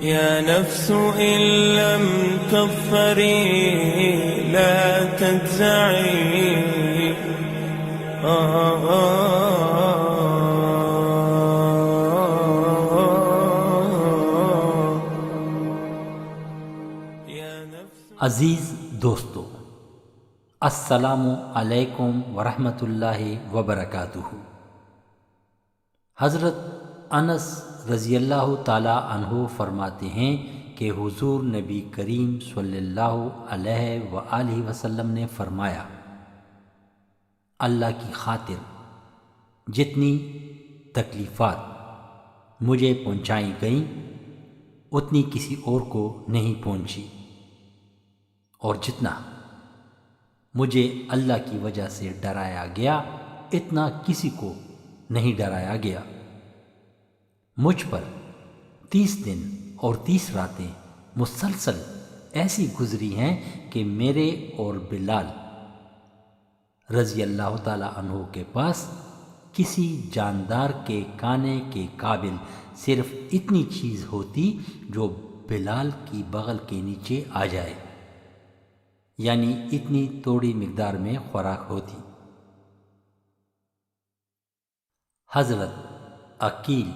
يا نفس إن لم تظفري لا تجزعي عزیز دوستو، السلام علیکم ورحمۃ اللہ وبرکاتہ۔ حضرت انس رضی اللہ تعالی عنہ فرماتے ہیں کہ حضور نبی کریم صلی اللہ علیہ وآلہ وسلم نے فرمایا، اللہ کی خاطر جتنی تکلیفات مجھے پہنچائی گئیں اتنی کسی اور کو نہیں پہنچی، اور جتنا مجھے اللہ کی وجہ سے ڈرایا گیا اتنا کسی کو نہیں ڈرایا گیا۔ مجھ پر 30 دن اور 30 راتیں مسلسل ایسی گزری ہیں کہ میرے اور بلال رضی اللہ تعالی عنہ کے پاس کسی جاندار کے کانے کے قابل صرف اتنی چیز ہوتی جو بلال کی بغل کے نیچے آ جائے، یعنی اتنی تھوڑی مقدار میں خوراک ہوتی۔ حضرت عقیل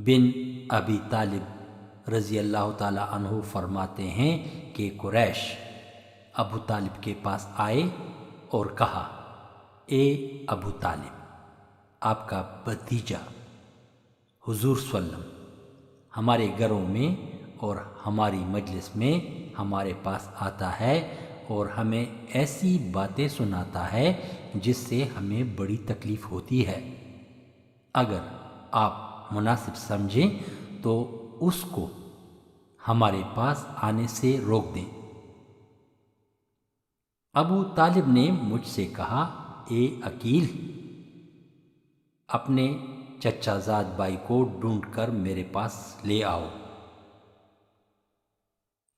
بن ابی طالب رضی اللہ تعالی عنہ فرماتے ہیں کہ قریش ابو طالب کے پاس آئے اور کہا، اے ابو طالب، آپ کا بھتیجا حضور صلی اللہ علیہ وسلم ہمارے گھروں میں اور ہماری مجلس میں ہمارے پاس آتا ہے اور ہمیں ایسی باتیں سناتا ہے جس سے ہمیں بڑی تکلیف ہوتی ہے۔ اگر آپ مناسب سمجھیں تو اس کو ہمارے پاس آنے سے روک دیں۔ ابو طالب نے مجھ سے کہا، اے عقیل، اپنے چچا زاد بھائی کو ڈھونڈ کر میرے پاس لے آؤ۔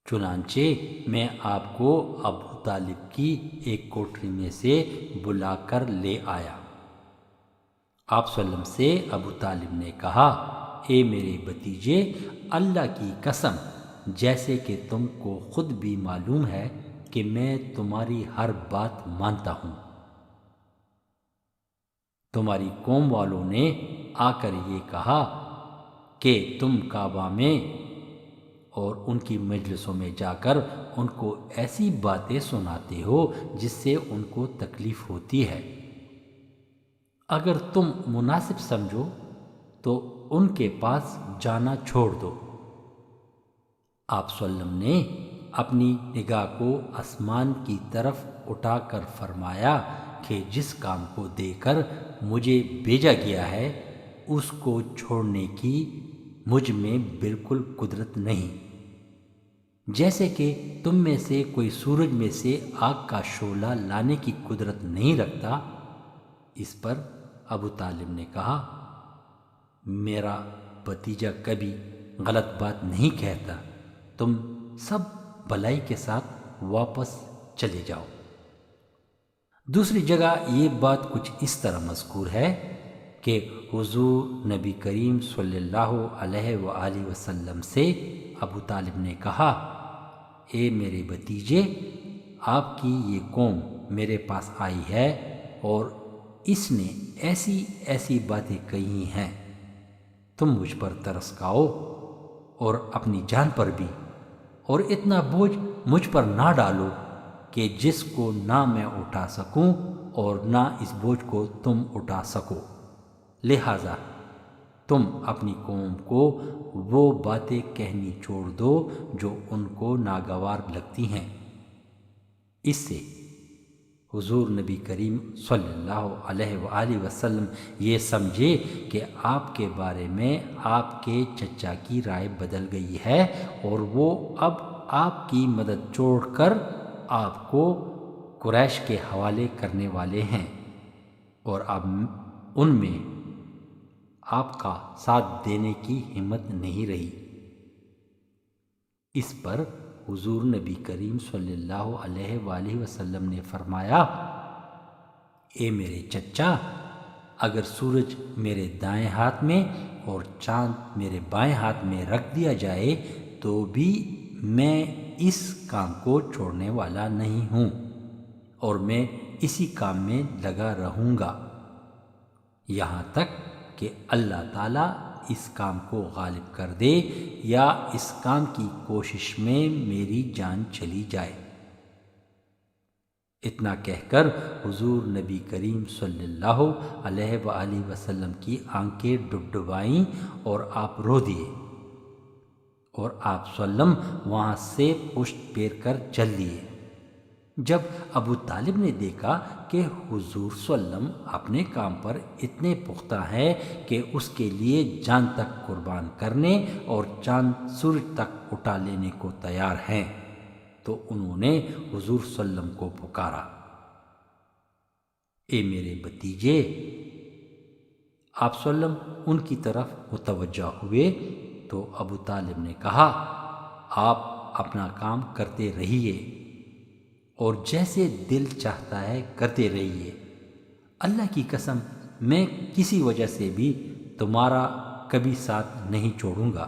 چنانچہ میں آپ کو ابو طالب کی ایک کوٹری میں سے بلا کر لے آیا۔ آپ صلی اللہ علیہ وسلم سے ابو طالب نے کہا، اے میرے بھتیجے، اللہ کی قسم، جیسے کہ تم کو خود بھی معلوم ہے کہ میں تمہاری ہر بات مانتا ہوں۔ تمہاری قوم والوں نے آ کر یہ کہا کہ تم کعبہ میں اور ان کی مجلسوں میں جا کر ان کو ایسی باتیں سناتے ہو جس سے ان کو تکلیف ہوتی ہے۔ اگر تم مناسب سمجھو تو ان کے پاس جانا چھوڑ دو۔ آپ صلی اللہ علیہ وسلم نے اپنی نگاہ کو آسمان کی طرف اٹھا کر فرمایا کہ جس کام کو دے کر مجھے بھیجا گیا ہے اس کو چھوڑنے کی مجھ میں بالکل قدرت نہیں، جیسے کہ تم میں سے کوئی سورج میں سے آگ کا شعلہ لانے کی قدرت نہیں رکھتا۔ اس پر ابو طالب نے کہا، میرا بھتیجا کبھی غلط بات نہیں کہتا، تم سب بھلائی کے ساتھ واپس چلے جاؤ۔ دوسری جگہ یہ بات کچھ اس طرح مذکور ہے کہ حضور نبی کریم صلی اللہ علیہ وآلہ وسلم سے ابو طالب نے کہا، اے میرے بھتیجے، آپ کی یہ قوم میرے پاس آئی ہے اور اس نے ایسی ایسی باتیں کہی ہیں، تم مجھ پر ترس کھاؤ اور اپنی جان پر بھی، اور اتنا بوجھ مجھ پر نہ ڈالو کہ جس کو نہ میں اٹھا سکوں اور نہ اس بوجھ کو تم اٹھا سکو۔ لہٰذا تم اپنی قوم کو وہ باتیں کہنی چھوڑ دو جو ان کو ناگوار لگتی ہیں۔ اس سے حضور نبی کریم صلی اللہ علیہ وآلہ وسلم یہ سمجھے کہ آپ کے بارے میں آپ کے چچا کی رائے بدل گئی ہے اور وہ اب آپ کی مدد چھوڑ کر آپ کو قریش کے حوالے کرنے والے ہیں، اور اب ان میں آپ کا ساتھ دینے کی ہمت نہیں رہی۔ اس پر حضور نبی کریم صلی اللہ علیہ وآلہ وسلم نے فرمایا، اے میرے چچا، اگر سورج میرے دائیں ہاتھ میں اور چاند میرے بائیں ہاتھ میں رکھ دیا جائے تو بھی میں اس کام کو چھوڑنے والا نہیں ہوں اور میں اسی کام میں لگا رہوں گا یہاں تک کہ اللہ تعالیٰ اس کام کو غالب کر دے یا اس کام کی کوشش میں میری جان چلی جائے۔ اتنا کہہ کر حضور نبی کریم صلی اللہ علیہ وآلہ وسلم کی آنکھیں ڈبڈبائیں اور آپ رو دیے اور آپ صلی اللہ علیہ وسلم وہاں سے پشت پھیر کر چل دیے۔ جب ابو طالب نے دیکھا کہ حضور صلی اللہ علیہ وسلم اپنے کام پر اتنے پختہ ہیں کہ اس کے لیے جان تک قربان کرنے اور چاند سورج تک اٹھا لینے کو تیار ہیں، تو انہوں نے حضور صلی اللہ علیہ وسلم کو پکارا، اے میرے بھتیجے۔ آپ صلی اللہ علیہ وسلم ان کی طرف متوجہ ہوئے تو ابو طالب نے کہا، آپ اپنا کام کرتے رہیے اور جیسے دل چاہتا ہے کرتے رہیے، اللہ کی قسم میں کسی وجہ سے بھی تمہارا کبھی ساتھ نہیں چھوڑوں گا۔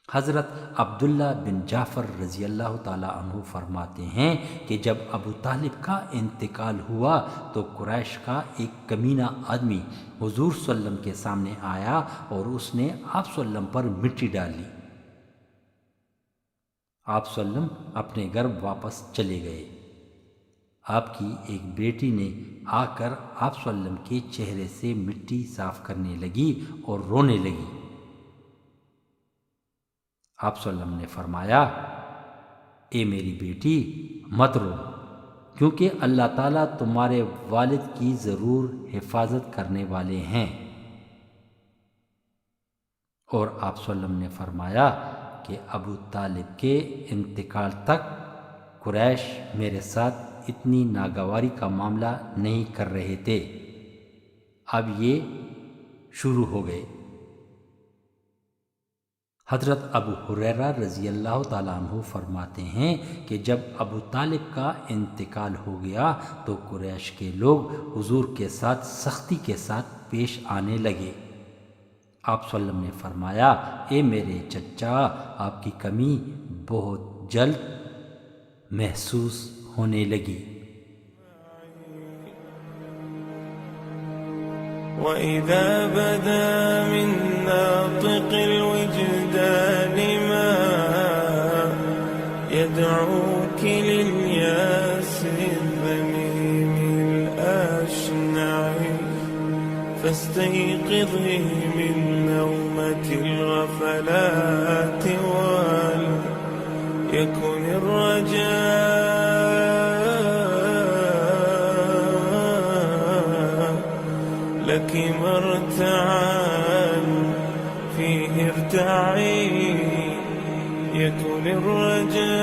حضرت عبداللہ بن جعفر رضی اللہ تعالیٰ عنہ فرماتے ہیں کہ جب ابو طالب کا انتقال ہوا تو قریش کا ایک کمینہ آدمی حضور صلی اللہ علیہ وسلم کے سامنے آیا اور اس نے آپ صلی اللہ علیہ وسلم پر مٹی ڈالی۔ آپ صلی اللہ علیہ وسلم اپنے گھر واپس چلے گئے۔ آپ کی ایک بیٹی نے آ کر آپ صلی اللہ علیہ وسلم کے چہرے سے مٹی صاف کرنے لگی اور رونے لگی۔ آپ صلی اللہ علیہ وسلم نے فرمایا، اے میری بیٹی مت رو، کیونکہ اللہ تعالیٰ تمہارے والد کی ضرور حفاظت کرنے والے ہیں۔ اور آپ صلی اللہ علیہ وسلم نے فرمایا کہ ابو طالب کے انتقال تک قریش میرے ساتھ اتنی ناگواری کا معاملہ نہیں کر رہے تھے، اب یہ شروع ہو گئے۔ حضرت ابو ہریرہ رضی اللہ تعالیٰ عنہ فرماتے ہیں کہ جب ابو طالب کا انتقال ہو گیا تو قریش کے لوگ حضور کے ساتھ سختی کے ساتھ پیش آنے لگے۔ آپ صلی اللہ علیہ وسلم نے فرمایا، اے میرے چچا، آپ کی کمی بہت جلد محسوس ہونے لگی۔ وَإِذَا بَدَا مِن نَاطِقِ الْوِجْدَانِ مَا يَدْعُوكِ لِلْيَاسِ الذَّمِيمِ الْأَشْنَعِ فَاسْتَيْقِظِي مِن نَوْمَةِ الْغَفَلَاتِ وَلْيَكُنِ الرَّجَاءُ لك مرتعا فيه ارتعي يكن الرجاء